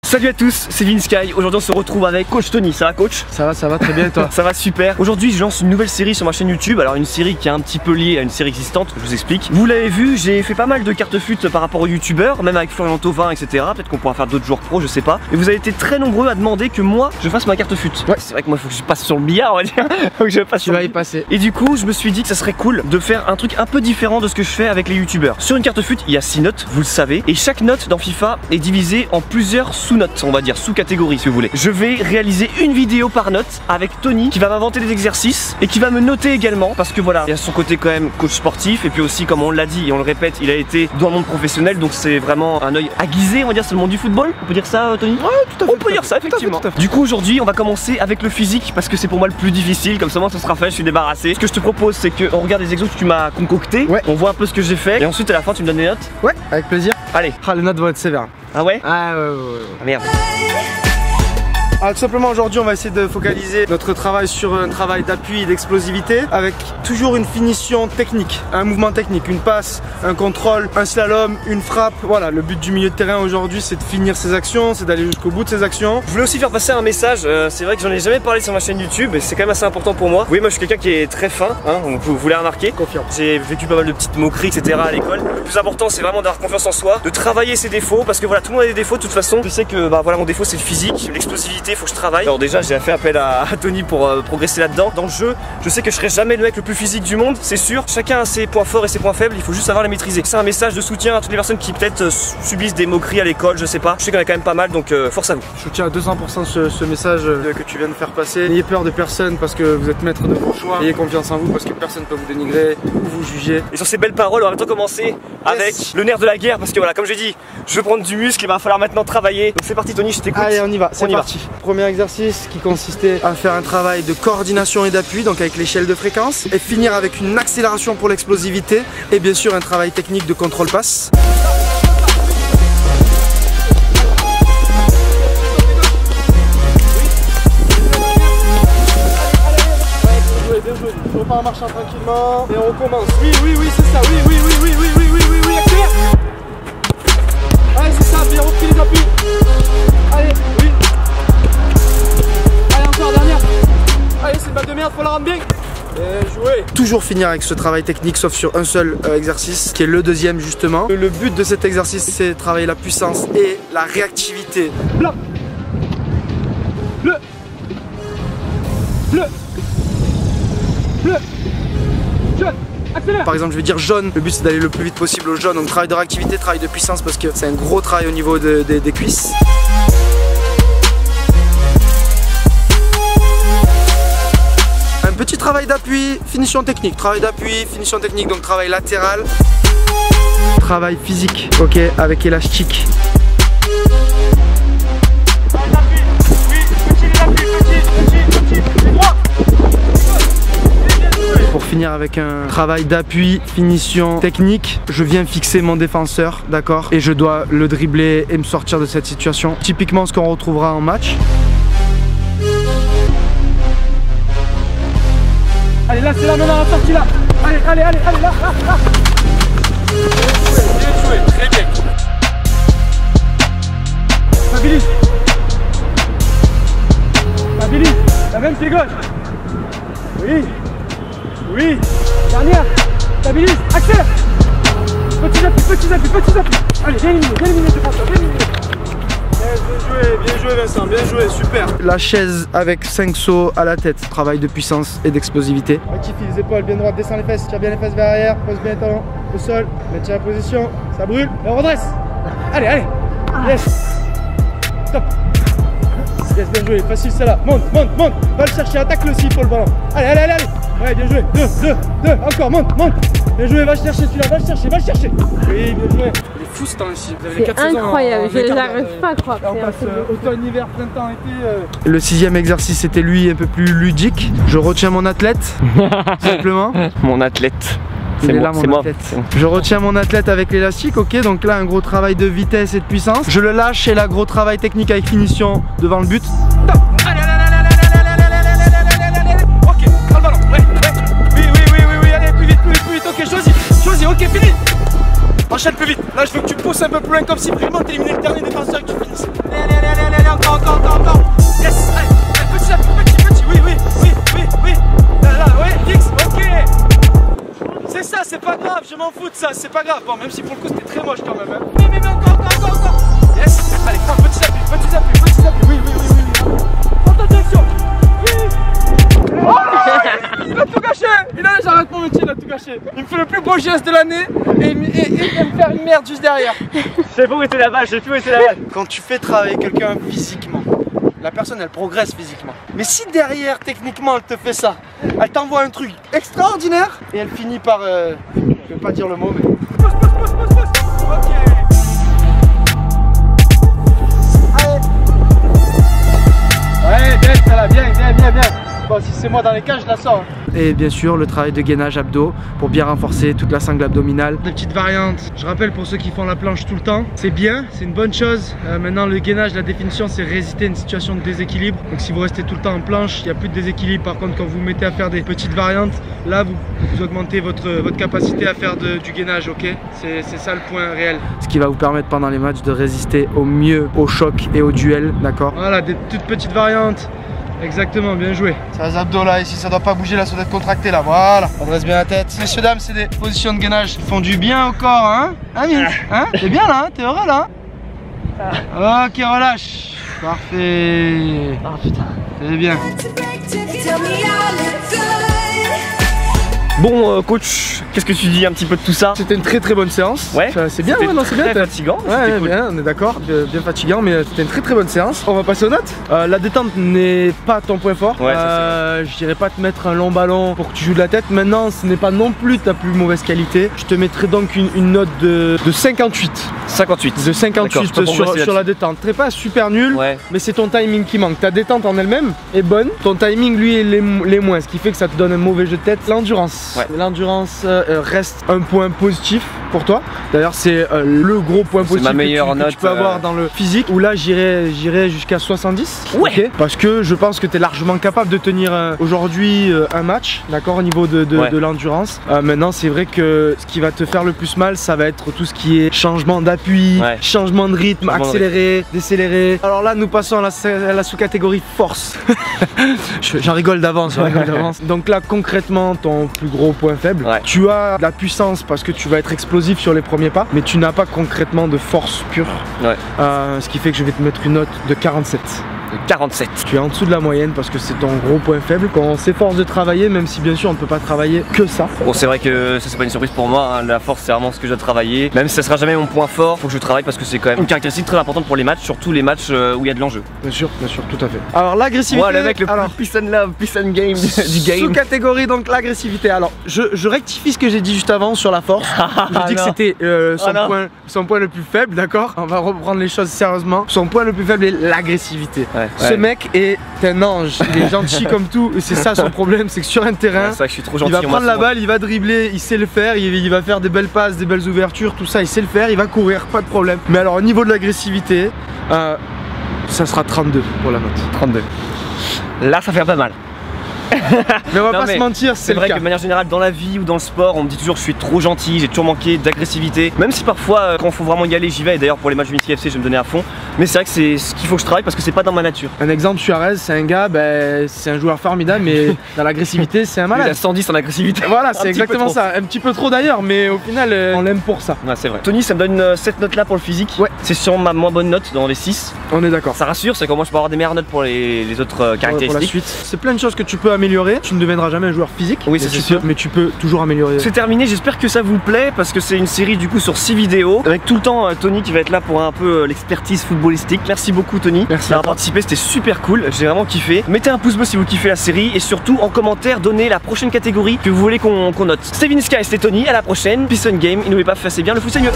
Salut à tous, c'est Vinsky. Aujourd'hui on se retrouve avec Coach Tony. Ça va coach? Ça va très bien et toi? Ça va super. Aujourd'hui je lance une nouvelle série sur ma chaîne YouTube. Alors une série qui est un petit peu liée à une série existante, je vous explique. Vous l'avez vu, j'ai fait pas mal de cartes fut par rapport aux youtubeurs, même avec Florian Thauvin, etc. Peut-être qu'on pourra faire d'autres joueurs pro, je sais pas. Et vous avez été très nombreux à demander que moi je fasse ma carte fut. Ouais, c'est vrai que moi il faut que je passe sur le billard, on va dire. Faut que je passe tu vas y passer. Et du coup je me suis dit que ça serait cool de faire un truc un peu différent de ce que je fais avec les youtubeurs. Sur une carte fut, il y a 6 notes, vous le savez. Et chaque note dans FIFA est divisée en plusieurs sous-notes, on va dire, sous-catégories si vous voulez. Je vais réaliser une vidéo par note avec Tony qui va m'inventer des exercices et qui va me noter également parce que voilà, il y a son côté quand même coach sportif et puis aussi comme on l'a dit et on le répète, il a été dans le monde professionnel donc c'est vraiment un œil aiguisé, on va dire, c'est le monde du football. On peut dire ça Tony? Ouais, tout à fait. On peut dire ça effectivement. Du coup aujourd'hui on va commencer avec le physique parce que c'est pour moi le plus difficile, comme ça moi ça sera fait, je suis débarrassé. Ce que je te propose c'est qu'on regarde les exos que tu m'as concoctés, ouais. On voit un peu ce que j'ai fait et ensuite à la fin tu me donnes des notes. Ouais, avec plaisir. Allez. Ah, les notes vont être sévères. Ah ouais? Ah ouais. Ah merde. Alors tout simplement aujourd'hui on va essayer de focaliser notre travail sur un travail d'appui et d'explosivité avec toujours une finition technique, un mouvement technique, une passe, un contrôle, un slalom, une frappe. Voilà, le but du milieu de terrain aujourd'hui c'est de finir ses actions, c'est d'aller jusqu'au bout de ses actions. Je voulais aussi faire passer un message, c'est vrai que j'en ai jamais parlé sur ma chaîne YouTube et c'est quand même assez important pour moi. Oui, moi je suis quelqu'un qui est très fin, hein, vous l'avez remarqué. Confirme. J'ai vécu pas mal de petites moqueries etc à l'école. Le plus important c'est vraiment d'avoir confiance en soi, de travailler ses défauts parce que voilà, tout le monde a des défauts de toute façon. Je sais que bah voilà, mon défaut c'est le physique, l'explosivité, il faut que je travaille. Alors déjà j'ai fait appel à Tony pour progresser là-dedans. Dans le jeu, je sais que je serai jamais le mec le plus physique du monde, c'est sûr. Chacun a ses points forts et ses points faibles, il faut juste savoir les maîtriser. C'est un message de soutien à toutes les personnes qui peut-être subissent des moqueries à l'école, je sais pas. Je sais qu'il y en a quand même pas mal donc force à vous. Je soutiens à 200% ce message que tu viens de faire passer. N'ayez peur de personne parce que vous êtes maître de vos choix. Ayez confiance en vous parce que personne ne peut vous dénigrer ou vous juger. Et sur ces belles paroles, on va maintenant commencer avec le nerf de la guerre parce que voilà, comme j'ai dit, je veux prendre du muscle, il va falloir maintenant travailler. Donc c'est parti Tony, je t'écoute. Allez, on y va, c'est parti. Premier exercice qui consistait à faire un travail de coordination et d'appui, donc avec l'échelle de fréquence, et finir avec une accélération pour l'explosivité et bien sûr un travail technique de contrôle passe. On repart en marchant tranquillement et on recommence. Oui, c'est ça. Oui, accélère. Allez, c'est ça, bien repris les appuis. Allez, oui. Allez, encore, dernière. Allez, c'est une balle de merde, faut la rendre bien. Bien joué. Toujours finir avec ce travail technique sauf sur un seul exercice qui est le deuxième justement. Le but de cet exercice c'est de travailler la puissance et la réactivité. Blanc. Bleu. Jaune. Accélère. Par exemple je vais dire jaune, le but c'est d'aller le plus vite possible au jaune, donc travail de réactivité, travail de puissance parce que c'est un gros travail au niveau des cuisses. Un petit travail d'appui, finition technique, donc travail latéral, travail physique, ok, avec élastique. Pour finir avec un travail d'appui, finition technique, je viens fixer mon défenseur, d'accord, et je dois le dribbler et me sortir de cette situation. Typiquement ce qu'on retrouvera en match. Allez, là c'est là, maintenant la sortie là. Allez, là. Bien joué, très bien. Stabilise, la même pied gauche. Oui, dernière, stabilise, accélère. Petits appuis. Allez, bien éliminé, défenseur, bien éliminé. Bien joué Vincent, bien joué, super. La chaise avec 5 sauts à la tête, travail de puissance et d'explosivité. Rectifie les épaules, bien droite, descends les fesses, tire bien les fesses vers l'arrière, pose bien les talons au sol, maintien la position, ça brûle, et on redresse. Allez, yes. Stop. Yes, bien joué, facile celle-là, monte, va le chercher, attaque-le s'il faut le ballon. Allez. Ouais, bien joué, deux, encore, monte. Bien joué, va le chercher celui-là, va le chercher. Oui, bien joué. Il est fou ce temps ici, vous avez les 4 saisons. C'est incroyable, je n'arrive pas à croire. On passe automne, hiver, printemps, été. Le 6e exercice c'était lui un peu plus ludique. Je retiens mon athlète, simplement. Mon athlète. C'est moi. Je retiens mon athlète avec l'élastique, ok, donc là un gros travail de vitesse et de puissance. Je le lâche et là gros travail technique avec finition devant le but. Allez, ok, prends le ballon, ouais. Oui, allez, plus vite, ok, choisis, ok, fini. Enchaîne plus vite, là je veux que tu pousses un peu plus loin comme si vraiment t'éliminer le dernier défenseur et que tu finisses. Allez. c'est pas grave. Bon, même si pour le coup c'était très moche quand même. Hein. Mais encore. Yes. Allez, prends petits appuis. Oui. Prends ta direction. Oui. Oh là, il a tout gâché. J'arrête mon métier, il a tout gâché. Il me fait le plus beau geste de l'année et il va me faire une merde juste derrière. Je sais pas où était la balle, Quand tu fais travailler quelqu'un physiquement, la personne elle progresse physiquement. Mais si derrière techniquement elle te fait ça, elle t'envoie un truc extraordinaire et elle finit par je vais pas dire le mot mais pousse. Ok. Allez. Ouais, bien, ça va, bien. Bon, si c'est moi dans les cages, je la sors. Et bien sûr, le travail de gainage abdos pour bien renforcer toute la sangle abdominale. Des petites variantes. Je rappelle pour ceux qui font la planche tout le temps, c'est bien, c'est une bonne chose. Maintenant, le gainage, la définition, c'est résister à une situation de déséquilibre. Donc, si vous restez tout le temps en planche, il n'y a plus de déséquilibre. Par contre, quand vous vous mettez à faire des petites variantes, là, vous augmentez votre capacité à faire du gainage, ok? C'est ça le point réel. Ce qui va vous permettre pendant les matchs de résister au mieux au choc et au duel, d'accord? Voilà, des toutes petites variantes. Exactement, bien joué. C'est les abdos là, ici ça doit pas bouger là, ça doit être contracté là, voilà. On dresse bien la tête. Messieurs, dames, c'est des positions de gainage qui font du bien au corps, hein? Hein? T'es bien là, hein? T'es heureux là? Ok, relâche. Parfait. Oh putain. C'est bien. Bon coach, qu'est-ce que tu dis un petit peu de tout ça? C'était une très bonne séance. Ouais. C'est bien, ouais, non, c'est bien. Très fatigant. Ouais, cool. bien, on est d'accord. Bien fatigant, mais c'était une très bonne séance. On va passer aux notes. La détente n'est pas ton point fort. Ouais, je dirais pas te mettre un long ballon pour que tu joues de la tête. Maintenant, ce n'est pas non plus ta plus mauvaise qualité. Je te mettrai donc une note de 58. 58. De 58 sur la détente. Très pas super nul, ouais. Mais c'est ton timing qui manque. Ta détente en elle-même est bonne. Ton timing, lui, est les moins. Ce qui fait que ça te donne un mauvais jeu de tête. L'endurance. Ouais. L'endurance reste un point positif pour toi. D'ailleurs, c'est le gros point positif ma meilleure note, que tu peux avoir dans le physique. Où là, j'irai jusqu'à 70. Ouais. Okay, parce que je pense que tu es largement capable de tenir aujourd'hui un match, d'accord, au niveau de l'endurance. Maintenant, c'est vrai que ce qui va te faire le plus mal, ça va être tout ce qui est changement d'appui, changement de rythme, accélérer, décélérer. Alors là, nous passons à la sous-catégorie force. J'en rigole d'avance. Donc là, concrètement, ton plus gros point faible, tu as de la puissance parce que tu vas être explosif sur les premiers pas, mais tu n'as pas concrètement de force pure. Ce qui fait que je vais te mettre une note de 47. 47. Tu es en dessous de la moyenne parce que c'est ton gros point faible. Quand on s'efforce de travailler, même si bien sûr on ne peut pas travailler que ça. Bon, c'est vrai que ça c'est pas une surprise pour moi, hein. La force c'est vraiment ce que je dois travailler. Même si ça sera jamais mon point fort, faut que je travaille parce que c'est quand même une caractéristique très importante pour les matchs, surtout les matchs où il y a de l'enjeu. Bien sûr, tout à fait. Alors l'agressivité. Moi le mec le plus peace and love, peace and game du game. Sous-catégorie donc l'agressivité. Alors je rectifie ce que j'ai dit juste avant sur la force. Je dis que c'était son point le plus faible, d'accord? On va reprendre les choses sérieusement. Son point le plus faible est l'agressivité. Ce mec est un ange, il est gentil comme tout, et c'est ça son problème, c'est que sur un terrain, que je suis trop gentil, il va prendre la balle, il va dribbler, il sait le faire, il va faire des belles passes, des belles ouvertures, tout ça, il sait le faire, il va courir, pas de problème. Mais alors au niveau de l'agressivité, ça sera 32 pour la note. 32. Là ça fait pas mal. Mais on va pas se mentir, c'est vrai que de manière générale dans la vie ou dans le sport on me dit toujours que je suis trop gentil, j'ai toujours manqué d'agressivité. Même si parfois quand il faut vraiment y aller j'y vais, et d'ailleurs pour les matchs Unity FC je vais me donner à fond. Mais c'est vrai que c'est ce qu'il faut que je travaille parce que c'est pas dans ma nature. Un exemple, Suarez c'est un gars, c'est un joueur formidable mais dans l'agressivité c'est un malade. Il a 110 en agressivité. Voilà, c'est exactement ça, un petit peu trop d'ailleurs mais au final on l'aime pour ça. Ouais c'est vrai. Tony ça me donne cette note là pour le physique. Ouais. C'est sûrement ma moins bonne note dans les 6. On est d'accord. Ça rassure, c'est qu'au moins je peux avoir des meilleures notes pour les autres caractéristiques. Pour la suite. C'est plein de choses que tu peux améliorer. Tu ne deviendras jamais un joueur physique. Oui, c'est sûr. Mais tu peux toujours améliorer. C'est terminé, j'espère que ça vous plaît parce que c'est une série du coup sur 6 vidéos avec tout le temps Tony qui va être là pour un peu l'expertise footballistique. Merci beaucoup Tony d'avoir participé, c'était super cool, j'ai vraiment kiffé. Mettez un pouce bleu si vous kiffez la série et surtout en commentaire donnez la prochaine catégorie que vous voulez qu'on note. C'était Vinska et c'était Tony, à la prochaine, peace and game et n'oubliez pas, fassez bien, le foot c'est mieux.